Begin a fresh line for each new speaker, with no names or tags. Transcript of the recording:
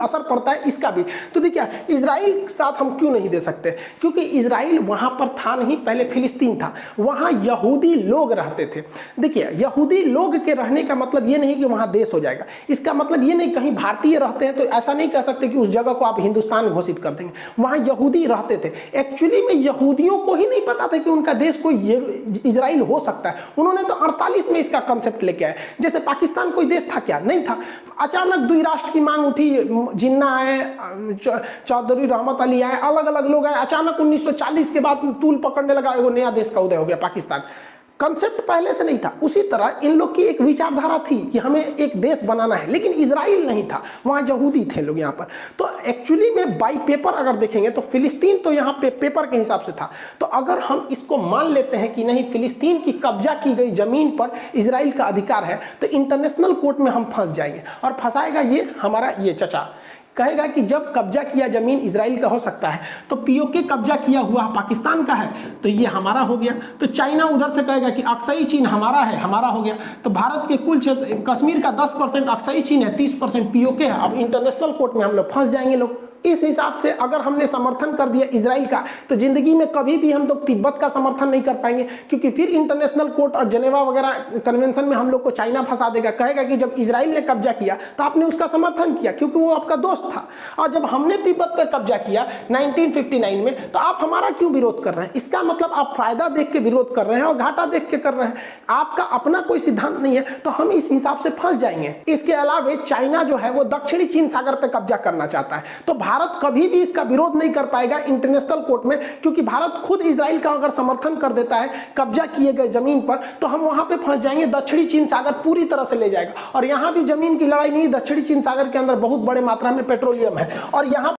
असर पड़ता है इसका भी। तो देखिए इजराइल के साथ हम क्यों नहीं दे सकते, क्योंकि इजराइल वहां पर था नहीं, पहले फिलिस्तीन था, वहां यहूदी लोग रहते थे। देखिए यहूदी लोग के रहने का मतलब ये नहीं कि वहां देश हो जाएगा, इसका मतलब ये नहीं कहीं भारतीय रहते हैं तो ऐसा नहीं कह सकते कि उस जगह को आप हिंदुस्तान घोषित कर देंगे। वहां यहूदी रहते थे, एक्चुअली में यहूदियों को ही नहीं पता था कि उनका देश कोई इजराइल हो सकता है। उन्होंने तो 48 में इसका कंसेप्ट लेके आए। जैसे पाकिस्तान कोई देश था क्या? नहीं था। अचानक द्विराष्ट्र की मांग उठी, जिन्ना आए, चौधरी रहमत अली आए, अलग अलग लोग आए, अचानक 1940 के बाद तूल पकड़ने लगा, एगो नया देश का उदय हो गया पाकिस्तान। कंसेप्ट पहले से नहीं था। उसी तरह इन लोग की एक विचारधारा थी कि हमें एक देश बनाना है, लेकिन इजराइल नहीं था, वहां यहूदी थे लोग यहाँ पर। तो एक्चुअली में बाई पेपर अगर देखेंगे तो फिलिस्तीन तो यहाँ पे पेपर के हिसाब से था। तो अगर हम इसको मान लेते हैं कि नहीं फिलिस्तीन की कब्जा की गई जमीन पर इजराइल का अधिकार है, तो इंटरनेशनल कोर्ट में हम फंस जाएंगे। और फंसाएगा ये हमारा ये चचा, कहेगा कि जब कब्जा किया जमीन इजराइल का हो सकता है तो पीओके कब्जा किया हुआ पाकिस्तान का है तो ये हमारा हो गया। तो चाइना उधर से कहेगा कि अक्साई चीन हमारा है, हमारा हो गया। तो भारत के कुल क्षेत्र कश्मीर का 10% अक्साई चीन है, 30% पीओके है। अब इंटरनेशनल कोर्ट में हम लोग फंस जाएंगे लोग। इस हिसाब से अगर हमने समर्थन कर दिया इजराइल का, तो जिंदगी में कभी भी हम लोग तिब्बत का समर्थन नहीं कर पाएंगे, क्योंकि फिर इंटरनेशनल कोर्ट और जेनेवा वगैरह कन्वेंशन में हम लोग को चाइना फंसा देगा, कहेगा कि जब इजराइल ने कब्जा किया तो आपने उसका समर्थन किया क्योंकि वो आपका दोस्त था, और जब हमने तिब्बत पर कब्जा किया 1959 में तो आप हमारा क्यों विरोध कर रहे हैं? इसका मतलब आप फायदा देख के विरोध कर रहे हैं और घाटा देख के कर रहे हैं। आपका अपना कोई सिद्धांत नहीं है, तो हम इस हिसाब से फंस जाएंगे। इसके अलावा चाइना जो है वो दक्षिणी चीन सागर पर कब्जा करना चाहता है, तो भारत कभी भी इसका विरोध नहीं कर पाएगा इंटरनेशनल कोर्ट में, क्योंकि भारत खुद इजराइल का अगर समर्थन कर देता है कब्जा किए गए जमीन पर, तो हम वहां पे फंस जाएंगे। दक्षिणी चीन सागर पूरी तरह से ले जाएगा, और यहां भी जमीन की लड़ाई नहीं, दक्षिणी चीन सागर के अंदर बहुत बड़े मात्रा में पेट्रोलियम है, और यहां